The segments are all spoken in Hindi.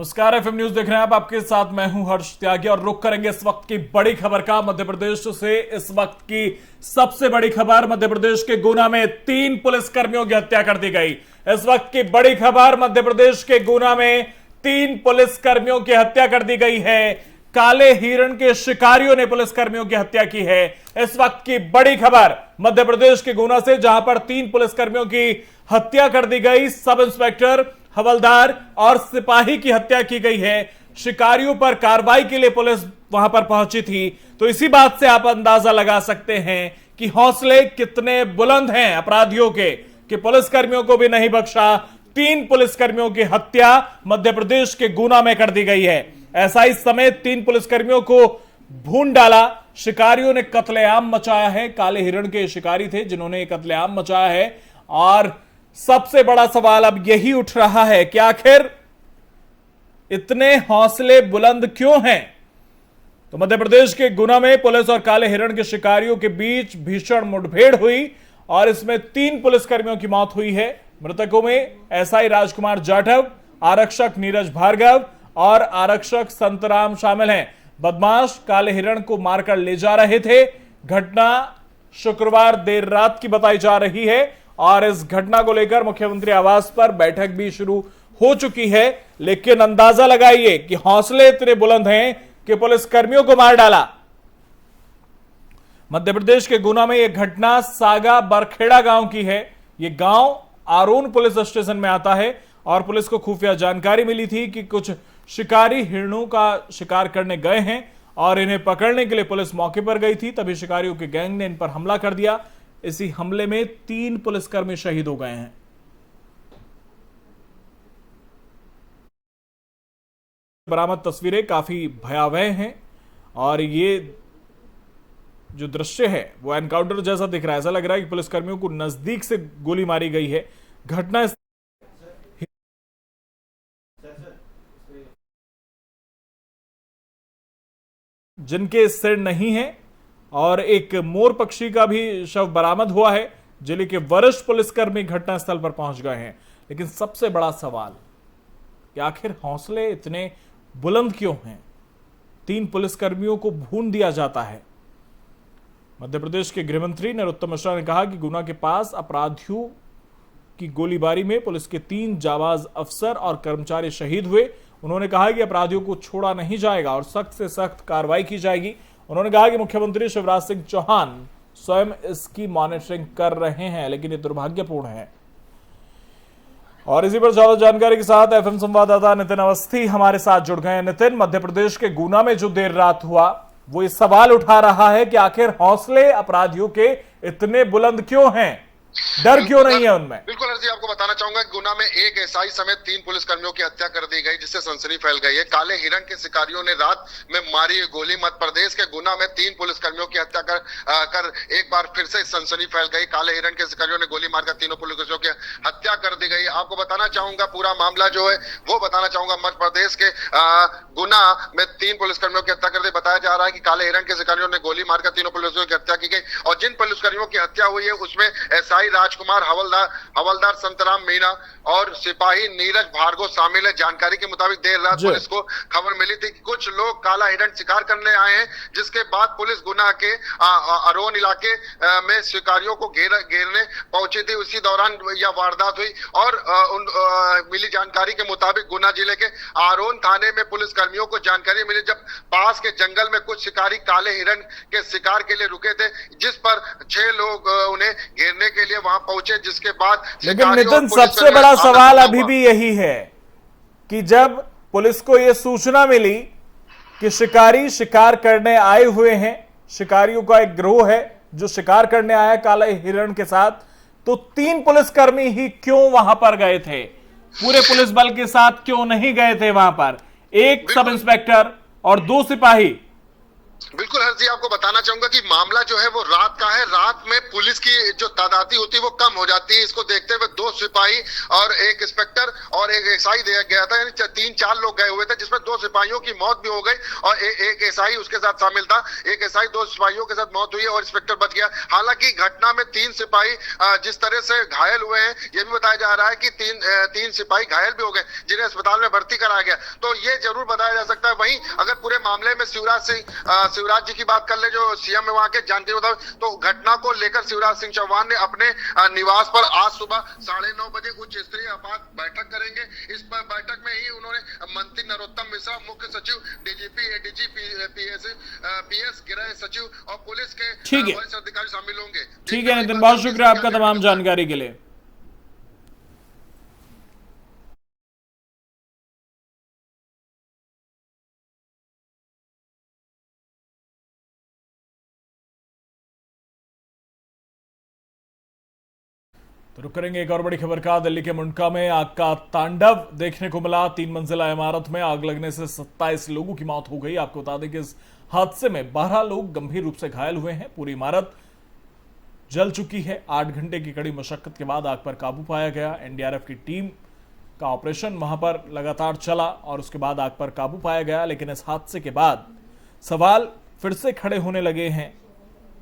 नमस्कार, एफएम न्यूज देख रहे हैं आप। आपके साथ मैं हूं हर्ष त्यागी और रुक करेंगे इस वक्त की बड़ी खबर का। मध्य प्रदेश से इस वक्त की सबसे बड़ी खबर, मध्य प्रदेश के गुना में 3 पुलिसकर्मियों की हत्या कर दी गई। इस वक्त की बड़ी खबर, मध्य प्रदेश के गुना में 3 पुलिसकर्मियों की हत्या कर दी गई है। काले हिरण के शिकारियों ने पुलिसकर्मियों की हत्या की है। इस वक्त की बड़ी खबर मध्य प्रदेश के गुना से, जहां पर 3 पुलिसकर्मियों की हत्या कर दी गई। सब इंस्पेक्टर, हवलदार और सिपाही की हत्या की गई है। शिकारियों पर कार्रवाई के लिए पुलिस वहां पर पहुंची थी। तो इसी बात से आप अंदाजा लगा सकते हैं कि हौसले कितने बुलंद हैं अपराधियों के, कि पुलिसकर्मियों को भी नहीं बख्शा। 3 पुलिसकर्मियों की हत्या मध्य प्रदेश के गुना में कर दी गई है। एसआई समेत 3 पुलिसकर्मियों को भून डाला। शिकारियों ने कत्लेआम मचाया है। काले हिरण के शिकारी थे जिन्होंने कत्लेआम मचाया है। और सबसे बड़ा सवाल अब यही उठ रहा है कि आखिर इतने हौसले बुलंद क्यों हैं। तो मध्य प्रदेश के गुना में पुलिस और काले हिरण के शिकारियों के बीच भीषण मुठभेड़ हुई और इसमें 3 पुलिसकर्मियों की मौत हुई है। मृतकों में एसआई राजकुमार जाटव, आरक्षक नीरज भार्गव और आरक्षक संतराम शामिल हैं। बदमाश काले हिरण को मारकर ले जा रहे थे। घटना शुक्रवार देर रात की बताई जा रही है और इस घटना को लेकर मुख्यमंत्री आवास पर बैठक भी शुरू हो चुकी है। लेकिन अंदाजा लगाइए कि हौसले इतने बुलंद हैं कि पुलिसकर्मियों को मार डाला। मध्य प्रदेश के गुना में यह घटना सागा बरखेड़ा गांव की है। यह गांव आरोन पुलिस स्टेशन में आता है और पुलिस को खुफिया जानकारी मिली थी कि कुछ शिकारी हिरणों का शिकार करने गए हैं और इन्हें पकड़ने के लिए पुलिस मौके पर गई थी। तभी शिकारियों के गैंग ने इन पर हमला कर दिया। इसी हमले में 3 पुलिसकर्मी शहीद हो गए हैं। बरामद तस्वीरें काफी भयावह हैं और ये जो दृश्य है वो एनकाउंटर जैसा दिख रहा है। ऐसा लग रहा है कि पुलिसकर्मियों को नजदीक से गोली मारी गई है। घटना जिनके सिर नहीं है और एक मोर पक्षी का भी शव बरामद हुआ है। जिले के वरिष्ठ पुलिसकर्मी घटनास्थल पर पहुंच गए हैं। लेकिन सबसे बड़ा सवाल कि आखिर हौसले इतने बुलंद क्यों हैं। 3 पुलिसकर्मियों को भून दिया जाता है। मध्य प्रदेश के गृहमंत्री नरोत्तम मिश्रा ने कहा कि गुना के पास अपराधियों की गोलीबारी में पुलिस के 3 जाबाज अफसर और कर्मचारी शहीद हुए। उन्होंने कहा कि अपराधियों को छोड़ा नहीं जाएगा और सख्त से सख्त कार्रवाई की जाएगी। उन्होंने कहा कि मुख्यमंत्री शिवराज सिंह चौहान स्वयं इसकी मॉनिटरिंग कर रहे हैं, लेकिन ये दुर्भाग्यपूर्ण है। और इसी पर ज्यादा जानकारी के साथ एफएम संवाददाता नितिन अवस्थी हमारे साथ जुड़ गए हैं। नितिन, मध्य प्रदेश के गुना में जो देर रात हुआ वो इस सवाल उठा रहा है कि आखिर हौसले अपराधियों के इतने बुलंद क्यों हैं, डर क्यों नहीं है उनमें। बिल्कुल अर्जी, आपको बताना चाहूंगा कि गुना में एक एसआई समेत 3 पुलिसकर्मियों की हत्या कर दी गई, जिससे सनसनी फैल गई है। काले हिरण के शिकारियों ने रात में मारी गोली। मध्य प्रदेश के गुना में 3 पुलिसकर्मियों की हत्या कर एक बार फिर से सनसनी फैल गई। काले हिरण के शिकारियों ने गोली मारकर 3 पुलिसकर्मियों की हत्या कर दी गई। आपको बताना चाहूंगा पूरा मामला जो है वो बताना चाहूंगा। मध्य प्रदेश के गुना में 3 पुलिसकर्मियों की हत्या कर दी। बताया जा रहा है कि काले हिरण के शिकारियों ने गोली मारकर 3 पुलिसकर्मियों की हत्या की गई और जिन पुलिसकर्मियों की हत्या हुई है उसमें एसआई राजकुमार, हवलदार संतराम मीणा और सिपाही नीरज भार्गव शामिल है। जानकारी के मुताबिक देर रात पुलिस को खबर मिली थी कि कुछ लोग काला हिरण शिकार करने आए हैं, जिसके बाद पुलिस गुना के अरोन इलाके में शिकारियों को घेरने पहुंची थी। उसी दौरान यह वारदात हुई और मिली जानकारी के मुताबिक गुना जिले के आरोन थाने में पुलिस कर्मियों को जानकारी मिली जब पास के जंगल में कुछ शिकारी काले हिरण के शिकार के लिए रुके थे, जिस पर 6 लोग उन्हें घेरने के लिए वहां पहुंचे, जिसके बाद। लेकिन नितिन, सबसे बड़ा सवाल अभी भी यही है कि जब पुलिस को यह सूचना मिली कि शिकारी शिकार करने आए हुए हैं, शिकारियों का एक गिरोह है जो शिकार करने आया काले हिरण के साथ, तो 3 पुलिसकर्मी ही क्यों वहां पर गए थे? पूरे पुलिस बल के साथ क्यों नहीं गए थे वहां पर? एक सब इंस्पेक्टर और 2 सिपाही। बिल्कुल हर्ष जी, आपको बताना चाहूंगा कि मामला जो है वो रात का है। रात में पुलिस की जो तादादी होती है वो कम हो जाती है। इसको देखते हुए दो सिपाही और एक इंस्पेक्टर और एक एसआई दिया गया था, यानी तीन चार लोग गए हुए थे, जिसमें दो सिपाहियों की मौत भी हो गई और एक एसआई उसके साथ शामिल था। एक एसआई, दो सिपाहियों के साथ मौत हुई है और इंस्पेक्टर बच गया। हालांकि घटना में तीन सिपाही जिस तरह से घायल हुए हैं, ये भी बताया जा रहा है कि तीन सिपाही घायल भी हो गए, जिन्हें अस्पताल में भर्ती कराया गया। तो ये जरूर बताया जा सकता है। वहीं अगर पूरे मामले में शिवराज जी की बात कर ले, जो सीएम है वहां के, जानकारी बता तो घटना को लेकर शिवराज सिंह चौहान ने अपने निवास पर आज सुबह 9:30 बजे उच्च स्तरीय आपात बैठक करेंगे। इस पर बैठक में ही उन्होंने मंत्री नरोत्तम मिश्रा, मुख्य सचिव, डीजीपी, एडीजी, पीएस, गृह सचिव और पुलिस के ठीक है, वरिष्ठ अधिकारी शामिल होंगे। ठीक है नितिन, बहुत शुक्रिया आपका तमाम जानकारी के लिए। तो रुक करेंगे एक और बड़ी खबर का। दिल्ली के मुंडका में आग का तांडव देखने को मिला। 3 मंजिला इमारत में आग लगने से 27 लोगों की मौत हो गई। आपको बता दें कि इस हादसे में 12 लोग गंभीर रूप से घायल हुए हैं। पूरी इमारत जल चुकी है। 8 घंटे की कड़ी मशक्कत के बाद आग पर काबू पाया गया। एनडीआरएफ की टीम का ऑपरेशन वहां पर लगातार चला और उसके बाद आग पर काबू पाया गया। लेकिन इस हादसे के बाद सवाल फिर से खड़े होने लगे हैं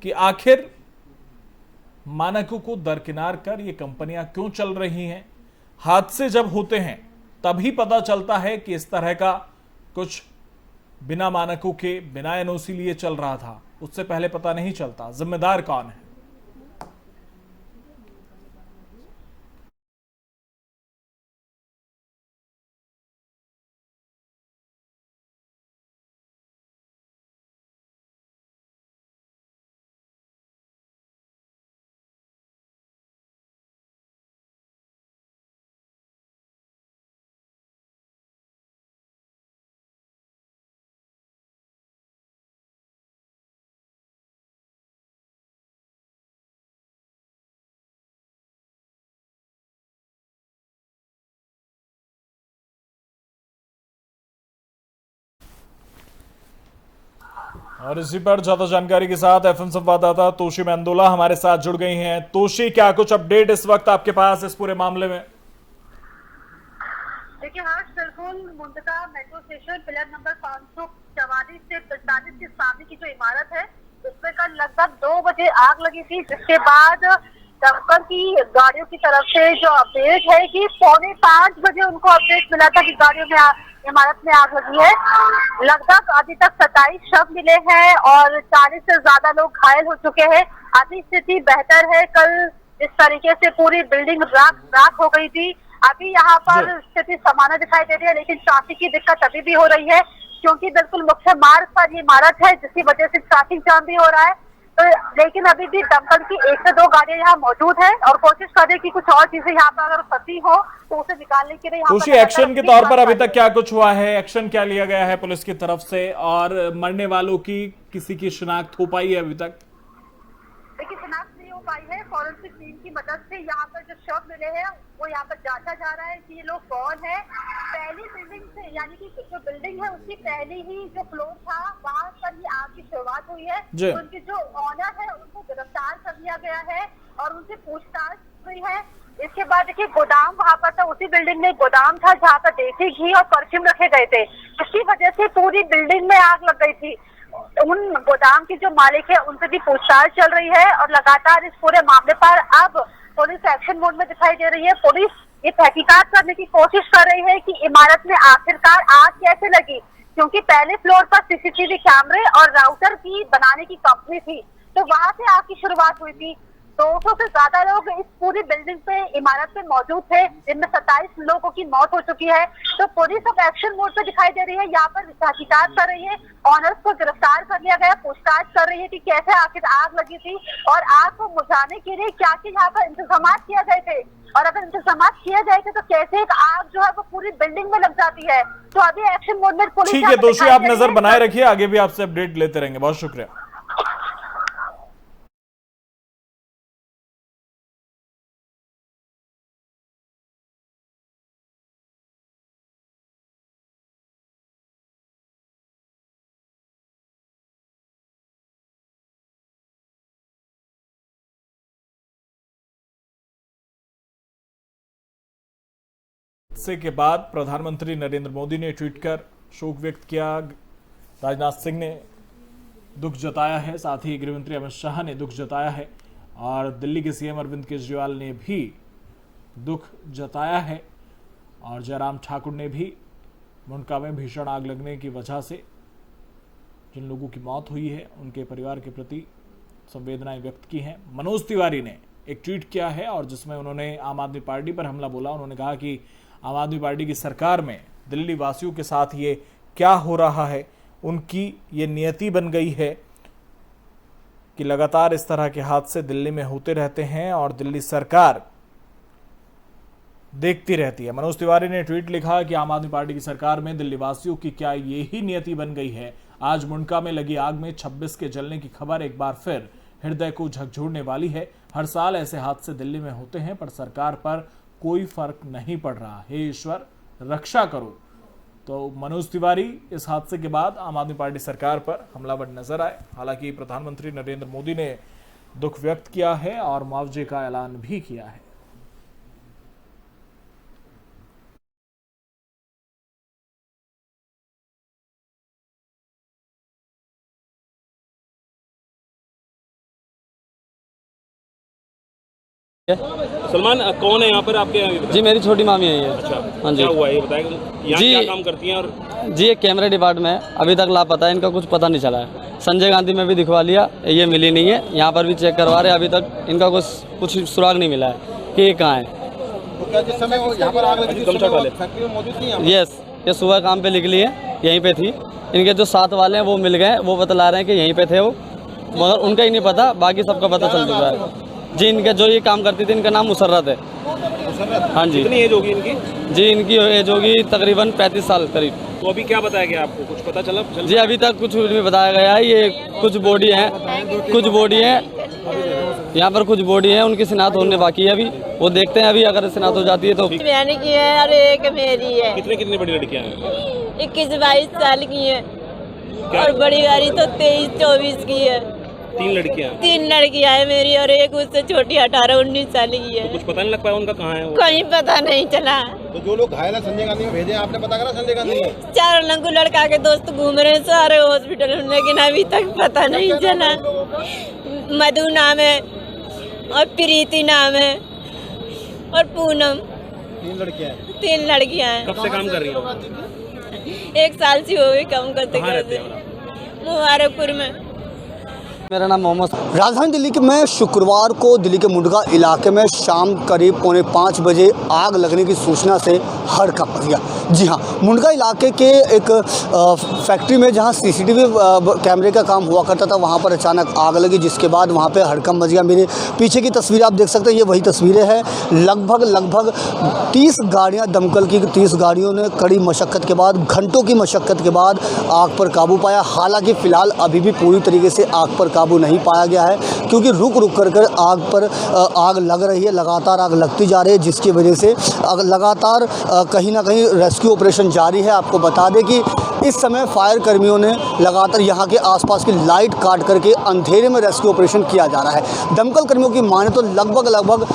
कि आखिर मानकों को दरकिनार कर ये कंपनियां क्यों चल रही हैं। हादसे जब होते हैं तभी पता चलता है कि इस तरह का कुछ बिना मानकों के, बिना एनओसी लिए चल रहा था। उससे पहले पता नहीं चलता जिम्मेदार कौन है। और इसी पर ज्यादा जानकारी के साथ एफएम संवाददाता तोशी मेंदोला हमारे साथ जुड़ गई हैं। तोशी, क्या कुछ अपडेट इस वक्त आपके पास इस पूरे मामले में? देखिए हाँ, बिल्कुल Mundka metro station pillar number 544 से 45 के सामने की जो इमारत है उसमें कल लगभग 2 बजे आग लगी थी, जिसके बाद दमकल की गाड़ियों की तरफ से जो अपडेट है कि 4:45 बजे उनको अपडेट मिला था कि गाड़ियों में इमारत में आग लगी है। लगभग अभी तक 27 शव मिले हैं और 40 से ज्यादा लोग घायल हो चुके हैं। अभी स्थिति बेहतर है। कल इस तरीके से पूरी बिल्डिंग राख हो गई थी। अभी यहाँ पर स्थिति सामान्य दिखाई दे रही है, लेकिन ट्रैफिक की दिक्कत अभी भी हो रही है, क्योंकि बिल्कुल मुख्य मार्ग पर ये इमारत है, जिसकी वजह से ट्रैफिक जाम भी हो रहा है। तो लेकिन अभी भी दमकल की 1 से 2 गाड़ियां यहाँ मौजूद है और कोशिश कर रहे कि कुछ और चीजें यहाँ पर अगर फंसी हो तो उसे निकालने के लिए तोशी, एक्शन के तौर पर अभी तक क्या कुछ हुआ है? एक्शन क्या लिया गया है पुलिस की तरफ से और मरने वालों की किसी की शिनाख्त हो पाई है अभी तक? देखिए, शिनाख्त नहीं हो पाई है। फॉरेंसिक टीम की मदद से यहाँ पर जो शव मिले हैं वो यहाँ पर जांचा जा रहा है कि ये लोग कौन है। पहली बिल्डिंग से, यानी कि जो बिल्डिंग है उसकी पहली ही जो फ्लोर था वहाँ पर ही आग की शुरुआत हुई है। तो उनकी जो ऑनर है उनको गिरफ्तार कर लिया गया है और उनसे पूछताछ हुई है। इसके बाद देखिए, गोदाम वहाँ पर था, उसी बिल्डिंग में गोदाम था जहाँ पर देसी घी और परफ्यूम रखे गए थे। इसकी वजह से पूरी बिल्डिंग में आग लग गई थी। उन गोदाम की जो मालिक है उनसे भी पूछताछ चल रही है और लगातार इस पूरे मामले पर अब पुलिस एक्शन मोड में दिखाई दे रही है। पुलिस ये तहकीकात करने की कोशिश कर रही है कि इमारत में आखिरकार आग कैसे लगी, क्योंकि पहले फ्लोर पर सीसीटीवी कैमरे और राउटर की बनाने की कंपनी थी, तो वहां से आग की शुरुआत हुई थी। 200 से ज्यादा लोग इस पूरी बिल्डिंग पे, इमारत पे मौजूद थे, जिनमें 27 लोगों की मौत हो चुकी है। तो पुलिस अब एक्शन मोड पे दिखाई दे रही है, यहाँ पर तहकीकात कर रही है। ऑनर्स को गिरफ्तार कर लिया गया, पूछताछ कर रही है कि कैसे आखिर आग लगी थी और आग को बुझाने के लिए क्या क्या यहाँ पर इंतजाम किए गए थे, और अगर इंतजाम किए गए थे तो कैसे एक आग जो है वो पूरी बिल्डिंग में लग जाती है। तो अभी एक्शन मोड में पुलिस। ठीक है दोषी, आप नजर बनाए रखिए, आगे भी आपसे अपडेट लेते रहेंगे। बहुत शुक्रिया। हादसे के बाद प्रधानमंत्री नरेंद्र मोदी ने ट्वीट कर शोक व्यक्त किया। राजनाथ सिंह ने दुख जताया है, साथ ही गृहमंत्री अमित शाह ने दुख जताया है और दिल्ली के सीएम अरविंद केजरीवाल ने भी दुख जताया है और जयराम ठाकुर ने भी मुंडका में भीषण आग लगने की वजह से जिन लोगों की मौत हुई है उनके परिवार के प्रति संवेदनाएं व्यक्त की हैं। मनोज तिवारी ने एक ट्वीट किया है और जिसमें उन्होंने आम आदमी पार्टी पर हमला बोला। उन्होंने कहा कि आम आदमी पार्टी की सरकार में दिल्ली वासियों के साथ ये क्या हो रहा है, उनकी ये नियति बन गई है कि लगातार इस तरह के हादसे दिल्ली में होते रहते हैं और दिल्ली सरकार देखती रहती है। मनोज तिवारी ने ट्वीट लिखा कि आम आदमी पार्टी की सरकार में दिल्ली वासियों की क्या यही नियति बन गई है। आज मुंडका में लगी आग में 26 के जलने की खबर एक बार फिर हृदय को झकझोरने वाली है। हर साल ऐसे हादसे दिल्ली में होते हैं पर सरकार पर कोई फर्क नहीं पड़ रहा। हे ईश्वर रक्षा करो। तो मनोज तिवारी इस हादसे के बाद आम आदमी पार्टी सरकार पर हमलावर नजर आए। हालांकि प्रधानमंत्री नरेंद्र मोदी ने दुख व्यक्त किया है और मुआवजे का ऐलान भी किया है। सलमान कौन है यहाँ पर आपके? जी मेरी छोटी मामी है ये। अच्छा, हाँ जी। क्या हुआ ये बताएं, यहाँ जी, क्या काम करती हैं? और जी एक कैमरे डिपार्टमेंट में अभी तक लापता है, इनका कुछ पता नहीं चला है। संजय गांधी में भी दिखवा लिया, ये मिली नहीं है। यहाँ पर भी चेक करवा रहे, अभी तक इनका कुछ सुराग नहीं मिला है कि ये कहाँ है। तो क्या जिस समय वो यहाँ पर आग लगी फैक्ट्री में मौजूद थी? यस, ये सुबह काम पे निकली है, यहीं पे थी। इनके जो साथ वाले हैं वो मिल गए, वो बतला रहे हैं कि यहीं पे थे वो, मगर उनका ही नहीं पता, बाकी सबका पता चल चुका है। जी इनके जो ये काम करती थी इनका नाम मुसर्रत है। हाँ जी। कितनी एज होगी इनकी? जी इनकी एज होगी तकरीबन 35 साल करीब। तो अभी क्या बताया गया आपको, कुछ पता चला? जी अभी तक कुछ नहीं बताया गया है। ये कुछ बॉडी है यहाँ पर, कुछ बॉडी है, उनकी शिनाख्त होने बाकी है। अभी वो देखते हैं, अभी अगर शिनाख्त हो जाती है तो। मैंने की है और एक मेरी है। कितनी बड़ी लड़कियाँ हैं? 21-22 साल की है और बड़ी वाली तो 23-24 की है। 3 लड़कियाँ? 3 लड़कियाँ है मेरी और एक उससे छोटी 18-19 साल की है। तो कुछ पता नहीं लग पाया उनका कहाँ है वो? कहीं पता नहीं चला। तो जो लोग घायल है संजय गांधी में भेजे, आपने पता करा संजय गांधी में? 4 लंगू लड़का के दोस्त घूम रहे हैं सारे हॉस्पिटल में, लेकिन अभी तक पता नहीं चला। मधु नाम है और प्रीति नाम है और पूनम। 3 लड़कियाँ हैं। कब से काम कर रही हैं? 1 साल से हो गई काम करते करते। मुबारकपुर में। मेरा नाम मोहम्मद। राजधानी दिल्ली के में शुक्रवार को दिल्ली के मुंडका इलाके में शाम करीब 4:45 बजे आग लगने की सूचना से हड़कंप मच गया। जी हाँ, मुंडका इलाके के एक फैक्ट्री में जहां सीसीटीवी कैमरे का काम हुआ करता था, वहां पर अचानक आग लगी, जिसके बाद वहां पे हड़कंप मच गया। मेरे पीछे की तस्वीरें आप देख सकते हैं, ये वही तस्वीरें हैं। लगभग 30 गाड़ियाँ, दमकल की 30 गाड़ियों ने कड़ी मशक्क़त के बाद, घंटों की मशक्क़त के बाद आग पर काबू पाया। हालांकि फ़िलहाल अभी भी पूरी तरीके से आग पर काबू नहीं पाया गया है, क्योंकि रुक कर आग लग रही है, लगातार आग लगती जा रही है, जिसकी वजह से लगातार कहीं ना कहीं रेस्क्यू ऑपरेशन जारी है। आपको बता दें कि इस समय फायर कर्मियों ने लगातार यहाँ के आसपास की लाइट काट करके अंधेरे में रेस्क्यू ऑपरेशन किया जा रहा है। दमकल कर्मियों की माने तो लगभग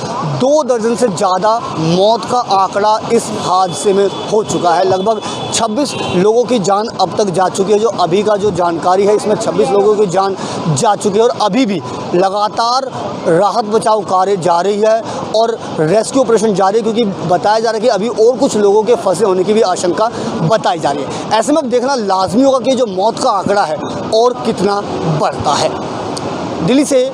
2 दर्जन से ज़्यादा मौत का आंकड़ा इस हादसे में हो चुका है। लगभग 26 लोगों की जान अब तक जा चुकी है। जो अभी का जो जानकारी है, इसमें 26 लोगों की जान जा चुकी है और अभी भी लगातार राहत बचाव कार्य जारी है और रेस्क्यू ऑपरेशन जारी है, क्योंकि बताया जा रहा है कि अभी और कुछ लोगों के फंसे होने की भी आशंका बताई जा रही है। ऐसे में अब देखना लाजमी होगा कि जो मौत का आंकड़ा है और कितना बढ़ता है। दिल्ली से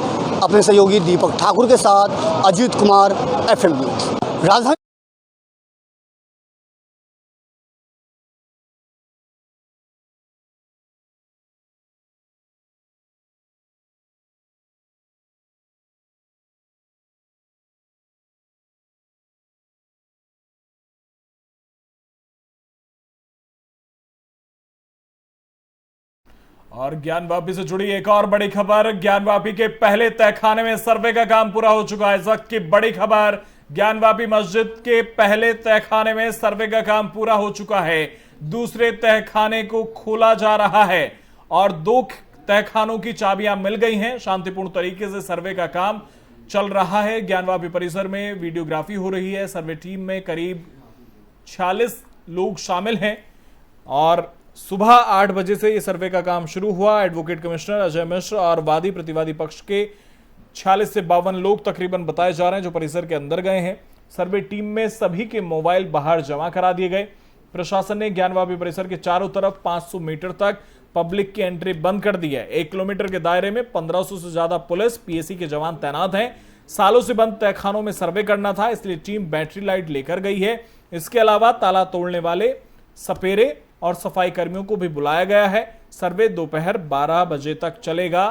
अपने सहयोगी दीपक ठाकुर के साथ अजीत कुमार, FM न्यूज़, राजधानी। और ज्ञानवापी से जुड़ी एक और बड़ी खबर। ज्ञानवापी के पहले तहखाने में सर्वे का काम पूरा हो चुका है। इस वक्त की बड़ी खबर, ज्ञानवापी मस्जिद के पहले तहखाने में सर्वे का काम पूरा हो चुका है। दूसरे तहखाने को खोला जा रहा है और 2 तहखानों की चाबियां मिल गई हैं। शांतिपूर्ण तरीके से सर्वे का काम चल रहा है। ज्ञानवापी परिसर में वीडियोग्राफी हो रही है। सर्वे टीम में करीब 46 लोग शामिल हैं और सुबह 8 बजे से यह सर्वे का काम शुरू हुआ। एडवोकेट कमिश्नर अजय मिश्र और वादी प्रतिवादी पक्ष के 46 से 52 लोग तकरीबन बताए जा रहे हैं जो परिसर के अंदर गए हैं। सर्वे टीम में सभी के मोबाइल बाहर जमा करा दिए गए। प्रशासन ने ज्ञानवापी परिसर के चारों तरफ 500 मीटर तक पब्लिक की एंट्री बंद कर दी है। 1 किलोमीटर के दायरे में 1500 से ज्यादा पुलिस पीएसी के जवान तैनात हैं। सालों से बंद तहखानों में सर्वे करना था, इसलिए टीम बैटरी लाइट लेकर गई है। इसके अलावा ताला तोड़ने वाले, सपेरे और सफाई कर्मियों को भी बुलाया गया है। सर्वे दोपहर 12 बजे तक चलेगा।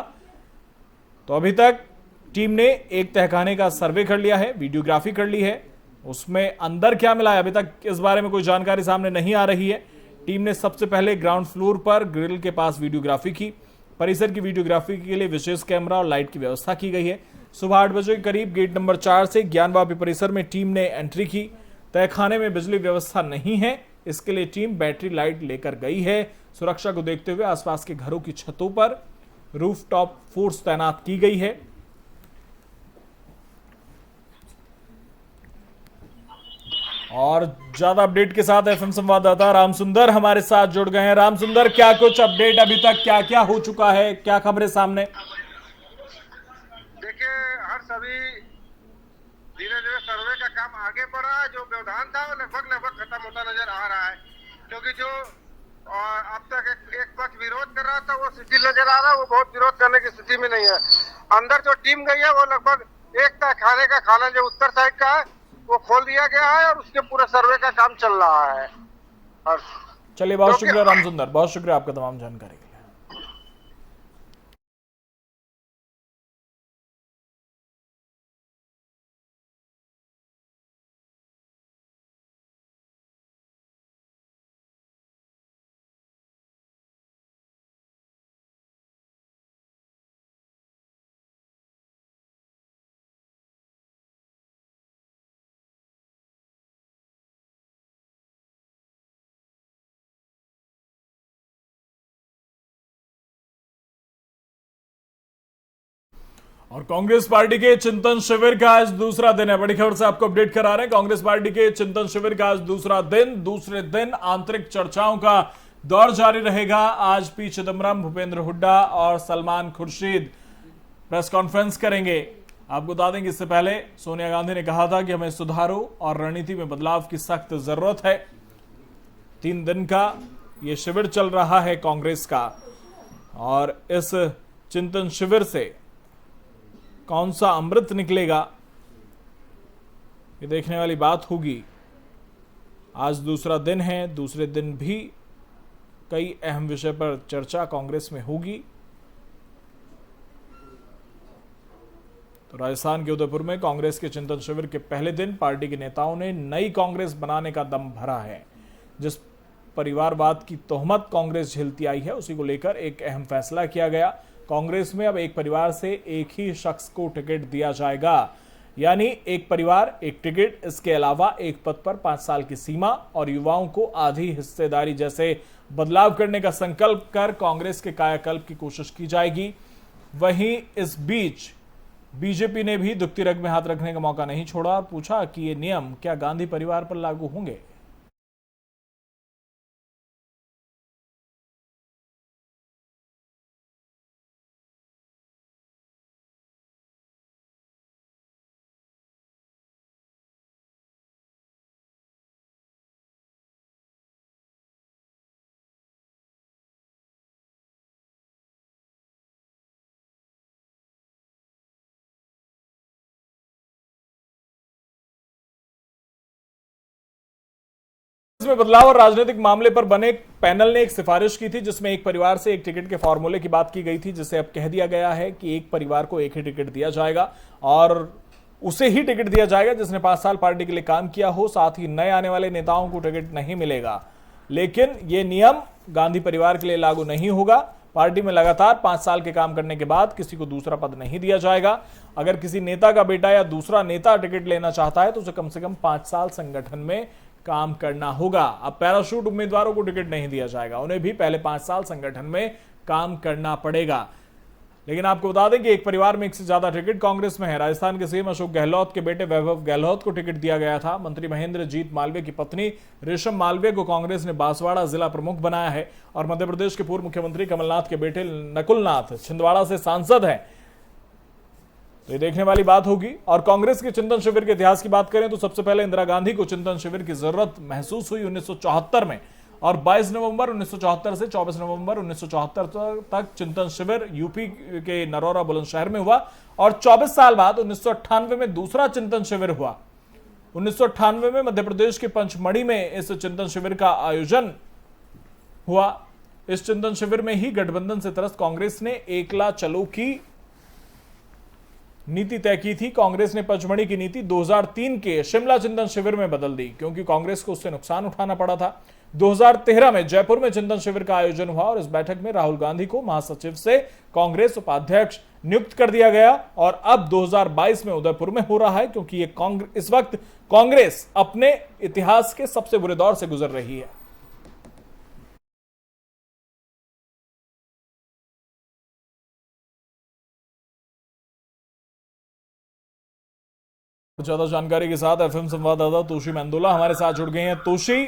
तो अभी तक टीम ने एक तहखाने का सर्वे कर लिया है, वीडियोग्राफी कर ली है। उसमें अंदर क्या मिला है अभी तक इस बारे में कोई जानकारी सामने नहीं आ रही है। टीम ने सबसे पहले ग्राउंड फ्लोर पर ग्रिल के पास वीडियोग्राफी की। परिसर की वीडियोग्राफी के लिए विशेष कैमरा और लाइट की व्यवस्था की गई है। सुबह 8 बजे के करीब गेट नंबर 4 से ज्ञानवापी परिसर में टीम ने एंट्री की। तहखाने में बिजली व्यवस्था नहीं है, इसके लिए टीम बैटरी लाइट लेकर गई है। सुरक्षा को देखते हुए आसपास के घरों की छतों पर रूफटॉप फोर्स तैनात की गई है। और ज्यादा अपडेट के साथ एफएम संवाददाता रामसुंदर हमारे साथ जुड़ गए हैं। रामसुंदर, क्या कुछ अपडेट अभी तक, क्या क्या हो चुका है, क्या खबरें सामने? देखिए हर्ष, अभी धीरे धीरे सर्वे का काम आगे बढ़ा है। जो व्यवधान था वो लगभग खत्म होता नजर आ रहा है, क्योंकि जो अब तक एक पक्ष विरोध कर रहा था वो शिथिल नजर आ रहा है। वो बहुत विरोध करने की स्थिति में नहीं है। अंदर जो टीम गई है वो लगभग एक तहखाने का खाना जो उत्तर साइड का है वो खोल दिया गया है और उसके पूरे सर्वे का काम चल रहा है। चलिए, बहुत शुक्रिया रामसुंदर, बहुत शुक्रिया आपका तमाम जानकारी के लिए। और कांग्रेस पार्टी के चिंतन शिविर का आज दूसरा दिन है। बड़ी खबर से आपको अपडेट करा रहे हैं। कांग्रेस पार्टी के चिंतन शिविर का आज दूसरा दिन। दूसरे दिन आंतरिक चर्चाओं का दौर जारी रहेगा। आज पी चिदम्बरम, भूपेंद्र हुड्डा और सलमान खुर्शीद प्रेस कॉन्फ्रेंस करेंगे। आपको बता दें कि इससे पहले सोनिया गांधी ने कहा था कि हमें सुधारों और रणनीति में बदलाव की सख्त जरूरत है। 3 दिन का यह शिविर चल रहा है कांग्रेस का, और इस चिंतन शिविर से कौन सा अमृत निकलेगा ये देखने वाली बात होगी। आज दूसरा दिन है, दूसरे दिन भी कई अहम विषय पर चर्चा कांग्रेस में होगी। तो राजस्थान के उदयपुर में कांग्रेस के चिंतन शिविर के पहले दिन पार्टी के नेताओं ने नई कांग्रेस बनाने का दम भरा है। जिस परिवारवाद की तोहमत कांग्रेस झेलती आई है उसी को लेकर एक अहम फैसला किया गया। कांग्रेस में अब एक परिवार से एक ही शख्स को टिकट दिया जाएगा, यानी एक परिवार एक टिकट। इसके अलावा एक पद पर 5 साल की सीमा और युवाओं को आधी हिस्सेदारी जैसे बदलाव करने का संकल्प कर कांग्रेस के कायाकल्प की कोशिश की जाएगी। वहीं इस बीच बीजेपी ने भी दुखती रग में हाथ रखने का मौका नहीं छोड़ा और पूछा कि ये नियम क्या गांधी परिवार पर लागू होंगे। इसमें बदलाव और राजनीतिक मामले पर बने पैनल ने एक सिफारिश की थी जिसमें एक परिवार से एक टिकट के फॉर्मूले की बात की गई थी, जिसे अब कह दिया गया है कि एक परिवार को एक ही टिकट दिया जाएगा और उसे ही टिकट दिया जाएगा जिसने 5 साल पार्टी के लिए काम किया हो। साथ ही नए आने वाले नेताओं को टिकट नहीं मिलेगा। लेकिन यह नियम गांधी परिवार के लिए लागू नहीं होगा। पार्टी में लगातार 5 साल के काम करने के बाद किसी को दूसरा पद नहीं दिया जाएगा। अगर किसी नेता का बेटा या दूसरा नेता टिकट लेना चाहता है तो उसे कम से कम 5 साल संगठन में काम करना होगा। अब पैराशूट उम्मीदवारों को टिकट नहीं दिया जाएगा, उन्हें भी पहले 5 साल संगठन में काम करना पड़ेगा। लेकिन आपको बता दें कि एक परिवार में एक से ज्यादा टिकट कांग्रेस में है। राजस्थान के सीएम अशोक गहलोत के बेटे वैभव गहलोत को टिकट दिया गया था। मंत्री महेंद्र जीत मालवीय की पत्नी रेशम मालवीय को कांग्रेस ने बांसवाड़ा जिला प्रमुख बनाया है और मध्य प्रदेश के पूर्व मुख्यमंत्री कमलनाथ के बेटे नकुलनाथ छिंदवाड़ा से सांसद हैं। तो ये देखने वाली बात होगी। और कांग्रेस के चिंतन शिविर के इतिहास की बात करें तो सबसे पहले इंदिरा गांधी को चिंतन शिविर की जरूरत महसूस हुई 1974 में और 22 नवंबर 1974 से 24 नवंबर 1974 तक चिंतन शिविर यूपी के नरौरा बुलंदशहर में हुआ और 24 साल बाद 1998 में दूसरा चिंतन शिविर हुआ। 1998 में मध्य प्रदेश के पंचमढ़ी में इस चिंतन शिविर का आयोजन हुआ। इस चिंतन शिविर में ही गठबंधन से त्रस्त कांग्रेस ने एकला चलो की नीति तय की थी। कांग्रेस ने पंचमढ़ी की नीति 2003 के शिमला चिंतन शिविर में बदल दी क्योंकि कांग्रेस को उससे नुकसान उठाना पड़ा था। 2013 में जयपुर में चिंतन शिविर का आयोजन हुआ और इस बैठक में राहुल गांधी को महासचिव से कांग्रेस उपाध्यक्ष नियुक्त कर दिया गया और अब 2022 में उदयपुर में हो रहा है क्योंकि ये इस वक्त कांग्रेस अपने इतिहास के सबसे बुरे दौर से गुजर रही है। ज्यादा जानकारी के साथ एफएम संवाददाता तोशी मेंदोला हमारे साथ जुड़ गए हैं। तोशी,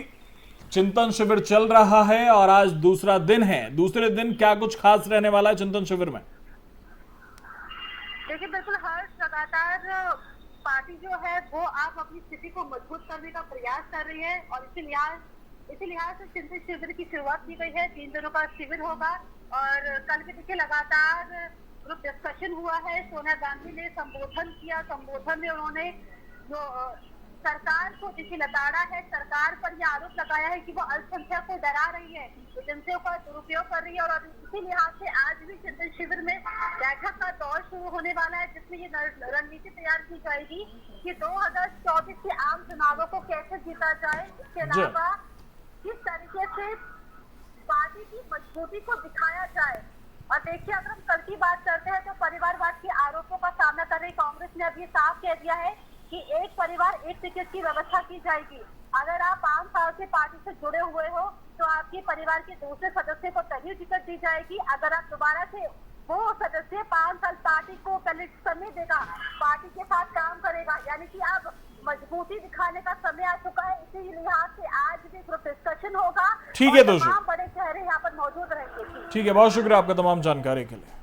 चिंतन शिविर चल रहा है और आज दूसरा दिन है। दूसरे दिन क्या कुछ खास रहने वाला है चिंतन शिविर में? देखिए बिल्कुल हर लगातार पार्टी जो है वो आप अपनी स्थिति को मजबूत करने का प्रयास कर रही है और इसी लिहाज से चिंतन शिविर की शुरुआत की गई है। 3 दिनों का शिविर होगा और कल भी देखिए लगातार ग्रुप डिस्कशन हुआ है। सोनिया गांधी ने संबोधन किया। संबोधन में उन्होंने जो सरकार को देखिए लताड़ा है, सरकार पर यह आरोप लगाया है कि वो अल्पसंख्यक को डरा रही है, एजेंसियों का दुरुपयोग कर रही है और इसी लिहाज से आज भी चिंतन शिविर में बैठक का दौर शुरू होने वाला है जिसमें ये रणनीति तैयार की जाएगी कि 2024 के आम चुनावों को कैसे जीता जाए। इसके अलावा किस तरीके से पार्टी की मजबूती को दिखाया जाए। और देखिए अगर हम कल की बात करते हैं तो परिवारवाद के आरोपों का सामना कर रही कांग्रेस ने अभी साफ कह दिया है कि एक परिवार एक टिकट की व्यवस्था की जाएगी। अगर आप 5 साल से पार्टी से जुड़े हुए हो तो आपके परिवार के दूसरे सदस्य को तभी टिकट दी जाएगी। अगर आप दोबारा से वो सदस्य 5 साल पार्टी को समय देगा, पार्टी के साथ काम करेगा, यानी कि अब मजबूती दिखाने का समय आ चुका है। इसी लिहाज से आज भी ग्रुप डिस्कशन होगा। ठीक है दोस्तों, तमाम बड़े चेहरे यहाँ पर मौजूद रहेंगे। ठीक है, बहुत शुक्रिया आपका तमाम जानकारी के लिए।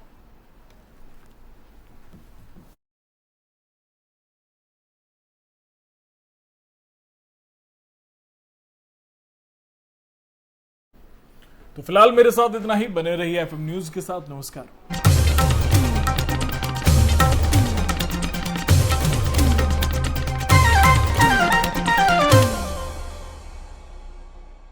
तो फिलहाल मेरे साथ इतना ही। बने रहिए एफएम न्यूज के साथ। नमस्कार।